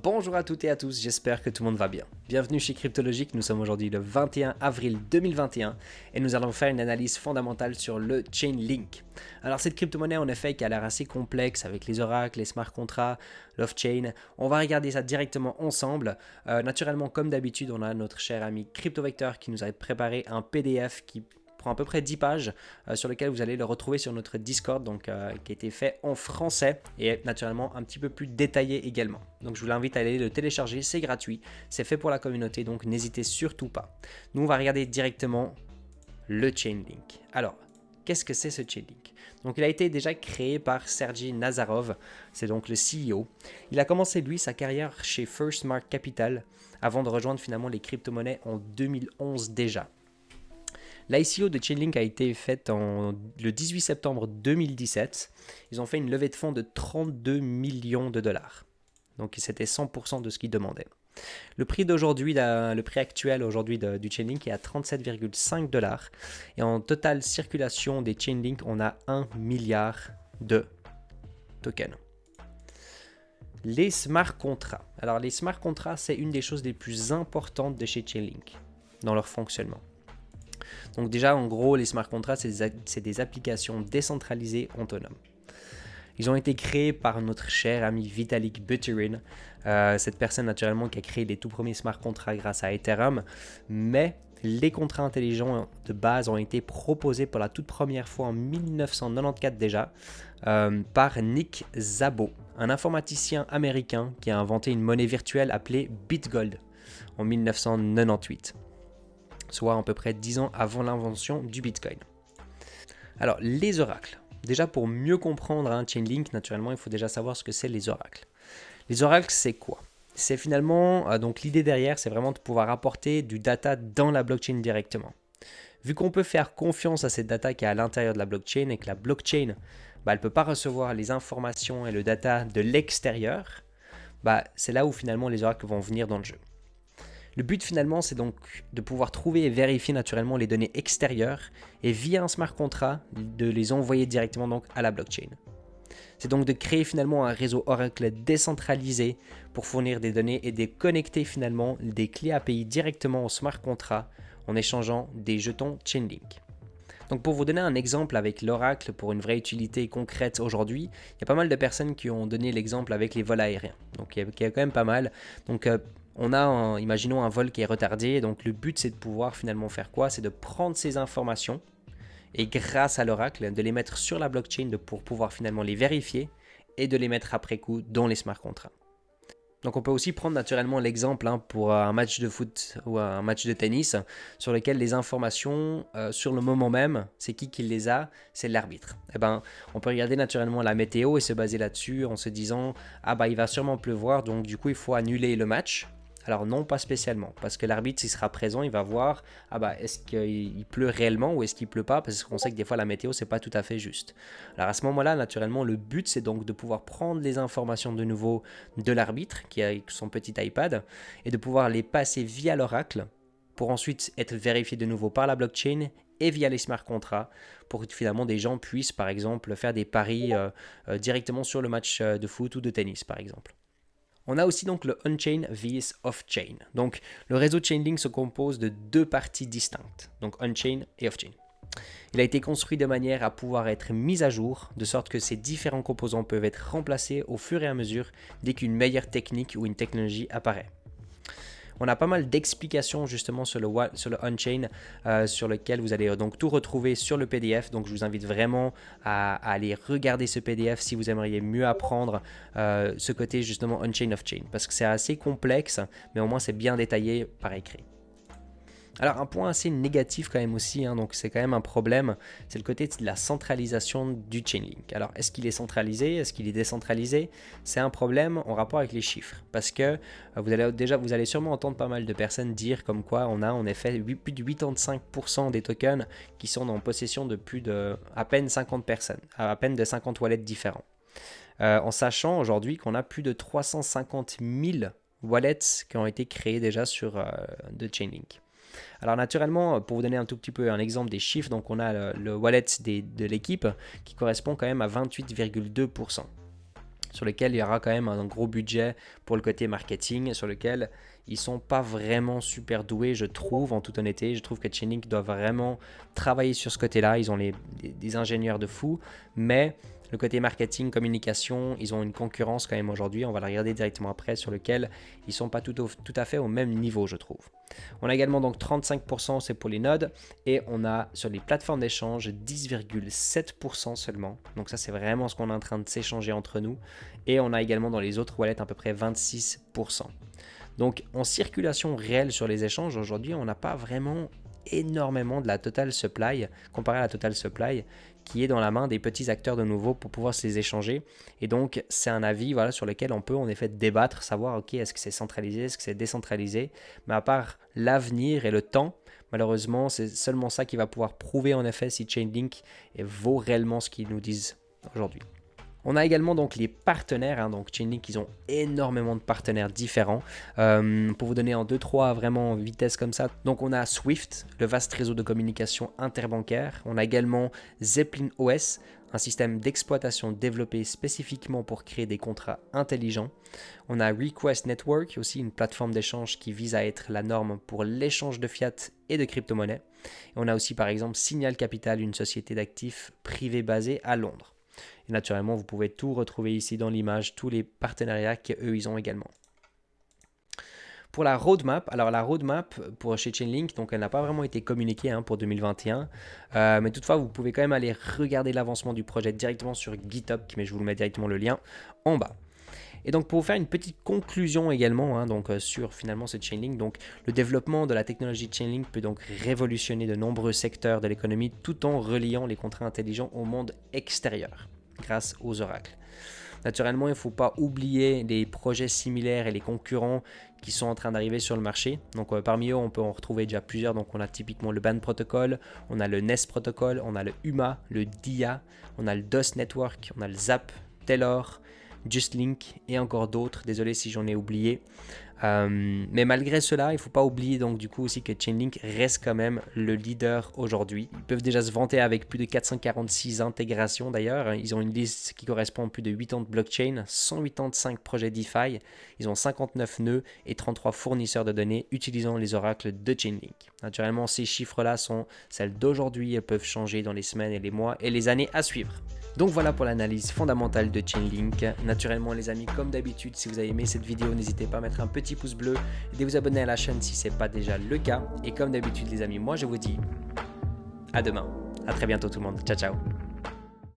Bonjour à toutes et à tous, j'espère que tout le monde va bien. Bienvenue chez Cryptologique, nous sommes aujourd'hui le 21 avril 2021 et nous allons faire une analyse fondamentale sur le Chainlink. Alors cette crypto-monnaie en effet qui a l'air assez complexe avec les oracles, les smart contracts, l'off-chain, on va regarder ça directement ensemble. Naturellement comme d'habitude on a notre cher ami CryptoVector qui nous a préparé un PDF qui prend à peu près 10 pages sur lequel vous allez le retrouver sur notre Discord donc, qui a été fait en français et naturellement un petit peu plus détaillé également. Donc je vous invite à aller le télécharger, c'est gratuit, c'est fait pour la communauté donc n'hésitez surtout pas. Nous on va regarder directement le Chainlink. Alors, qu'est-ce que c'est ce Chainlink? Donc il a été déjà créé par Sergey Nazarov, c'est donc le CEO. Il a commencé lui sa carrière chez First Mark Capital avant de rejoindre finalement les crypto-monnaies en 2011 déjà. L'ICO de Chainlink a été faite le 18 septembre 2017. Ils ont fait une levée de fonds de 32 millions de dollars. Donc c'était 100% de ce qu'ils demandaient. Le prix d'aujourd'hui, le prix actuel aujourd'hui du Chainlink est à 37,5 dollars. Et en totale circulation des Chainlink, on a 1 milliard de tokens. Les smart contracts. Alors les smart contracts, c'est une des choses les plus importantes de chez Chainlink dans leur fonctionnement. Donc déjà, en gros, les smart contracts, c'est des applications décentralisées autonomes. Ils ont été créés par notre cher ami Vitalik Buterin, cette personne naturellement qui a créé les tout premiers smart contracts grâce à Ethereum, mais les contrats intelligents de base ont été proposés pour la toute première fois en 1994 déjà par Nick Szabo, un informaticien américain qui a inventé une monnaie virtuelle appelée BitGold en 1998. Soit à peu près 10 ans avant l'invention du Bitcoin. Alors, les oracles. Déjà, pour mieux comprendre un Chainlink, naturellement, il faut déjà savoir ce que c'est les oracles. Les oracles, c'est quoi? C'est finalement, donc l'idée derrière, c'est vraiment de pouvoir apporter du data dans la blockchain directement. Vu qu'on peut faire confiance à cette data qui est à l'intérieur de la blockchain et que la blockchain, elle ne peut pas recevoir les informations et le data de l'extérieur, c'est là où finalement les oracles vont venir dans le jeu. Le but finalement, c'est donc de pouvoir trouver et vérifier naturellement les données extérieures et via un smart contract, de les envoyer directement donc à la blockchain. C'est donc de créer finalement un réseau Oracle décentralisé pour fournir des données et de connecter finalement des clés API directement au smart contract en échangeant des jetons Chainlink. Donc pour vous donner un exemple avec l'Oracle pour une vraie utilité concrète aujourd'hui, il y a pas mal de personnes qui ont donné l'exemple avec les vols aériens. Donc il y a quand même pas mal. Donc imaginons un vol qui est retardé, donc le but c'est de pouvoir finalement faire quoi? C'est de prendre ces informations et grâce à l'oracle, de les mettre sur la blockchain pour pouvoir finalement les vérifier et de les mettre après coup dans les smart contracts. Donc on peut aussi prendre naturellement l'exemple pour un match de foot ou un match de tennis sur lequel les informations sur le moment même, c'est qui les a? C'est l'arbitre. On peut regarder naturellement la météo et se baser là-dessus en se disant il va sûrement pleuvoir donc du coup il faut annuler le match. Alors non, pas spécialement, parce que l'arbitre, s'il sera présent, il va voir, est-ce qu'il pleut réellement ou est-ce qu'il pleut pas, parce qu'on sait que des fois la météo, c'est pas tout à fait juste. Alors à ce moment-là, naturellement, le but, c'est donc de pouvoir prendre les informations de nouveau de l'arbitre, qui a son petit iPad, et de pouvoir les passer via l'oracle, pour ensuite être vérifié de nouveau par la blockchain et via les smart contracts, pour que finalement des gens puissent, par exemple, faire des paris directement sur le match de foot ou de tennis, par exemple. On a aussi donc le on-chain vs off-chain. Donc le réseau Chainlink se compose de deux parties distinctes, donc on-chain et off-chain. Il a été construit de manière à pouvoir être mis à jour, de sorte que ces différents composants peuvent être remplacés au fur et à mesure dès qu'une meilleure technique ou une technologie apparaît. On a pas mal d'explications justement sur le on-chain sur lequel vous allez donc tout retrouver sur le PDF. Donc je vous invite vraiment à aller regarder ce PDF si vous aimeriez mieux apprendre ce côté justement on-chain, off-chain. Parce que c'est assez complexe, mais au moins c'est bien détaillé par écrit. Alors un point assez négatif quand même aussi, donc c'est quand même un problème, c'est le côté de la centralisation du Chainlink. Alors est-ce qu'il est centralisé, est-ce qu'il est décentralisé? C'est un problème en rapport avec les chiffres, parce que vous allez sûrement entendre pas mal de personnes dire comme quoi on a en effet plus de 85% des tokens qui sont en possession de à peine 50 personnes, à peine de 50 wallets différents. En sachant aujourd'hui qu'on a plus de 350 000 wallets qui ont été créés déjà sur de Chainlink. Alors naturellement, pour vous donner un tout petit peu un exemple des chiffres, donc on a le wallet de l'équipe qui correspond quand même à 28,2%. sur lequel il y aura quand même un gros budget pour le côté marketing, sur lequel ils sont pas vraiment super doués, je trouve, en toute honnêteté. Je trouve que Chainlink doit vraiment travailler sur ce côté-là. Ils ont des ingénieurs de fou, mais le côté marketing, communication, ils ont une concurrence quand même aujourd'hui. On va la regarder directement après, sur lequel ils sont pas tout à fait au même niveau, je trouve. On a également donc 35%, c'est pour les nodes, et on a sur les plateformes d'échange 10,7% seulement. Donc ça, c'est vraiment ce qu'on est en train de s'échanger entre nous. Et on a également dans les autres wallets à peu près 26%. Donc en circulation réelle sur les échanges, aujourd'hui, on n'a pas vraiment énormément de la total supply, comparé à la total supply, qui est dans la main des petits acteurs de nouveau pour pouvoir se les échanger. Et donc, c'est un avis voilà, sur lequel on peut en effet débattre, savoir, ok, est-ce que c'est centralisé, est-ce que c'est décentralisé. Mais à part l'avenir et le temps, malheureusement, c'est seulement ça qui va pouvoir prouver en effet si Chainlink vaut réellement ce qu'ils nous disent aujourd'hui. On a également donc les partenaires, donc Chainlink, ils ont énormément de partenaires différents. Pour vous donner en 2-3 vraiment vitesse comme ça, donc on a Swift, le vaste réseau de communication interbancaire. On a également Zeppelin OS, un système d'exploitation développé spécifiquement pour créer des contrats intelligents. On a Request Network, aussi une plateforme d'échange qui vise à être la norme pour l'échange de fiat et de crypto-monnaies. Et on a aussi par exemple Signal Capital, une société d'actifs privée basée à Londres. Et naturellement, vous pouvez tout retrouver ici dans l'image, tous les partenariats qu'eux, ils ont également. Pour la roadmap, alors la roadmap pour chez Chainlink, donc elle n'a pas vraiment été communiquée pour 2021, mais toutefois, vous pouvez quand même aller regarder l'avancement du projet directement sur GitHub, mais je vous le mets directement le lien en bas. Et donc pour vous faire une petite conclusion également sur finalement ce Chainlink, donc le développement de la technologie Chainlink peut donc révolutionner de nombreux secteurs de l'économie tout en reliant les contrats intelligents au monde extérieur grâce aux oracles. Naturellement, il ne faut pas oublier les projets similaires et les concurrents qui sont en train d'arriver sur le marché. Donc parmi eux, on peut en retrouver déjà plusieurs. Donc on a typiquement le BAN Protocol, on a le NES Protocol, on a le UMA, le DIA, on a le DOS Network, on a le ZAP, Telor, Justlink et encore d'autres. Désolé si j'en ai oublié. Mais malgré cela, il ne faut pas oublier donc du coup aussi que Chainlink reste quand même le leader aujourd'hui. Ils peuvent déjà se vanter avec plus de 446 intégrations d'ailleurs. Ils ont une liste qui correspond à plus de 80 blockchains, 185 projets DeFi. Ils ont 59 nœuds et 33 fournisseurs de données utilisant les oracles de Chainlink. Naturellement, ces chiffres-là sont celles d'aujourd'hui. Elles peuvent changer dans les semaines et les mois et les années à suivre. Donc voilà pour l'analyse fondamentale de Chainlink. Naturellement les amis, comme d'habitude, si vous avez aimé cette vidéo, n'hésitez pas à mettre un petit pouce bleu et de vous abonner à la chaîne si ce n'est pas déjà le cas. Et comme d'habitude les amis, moi je vous dis à demain. À très bientôt tout le monde. Ciao ciao.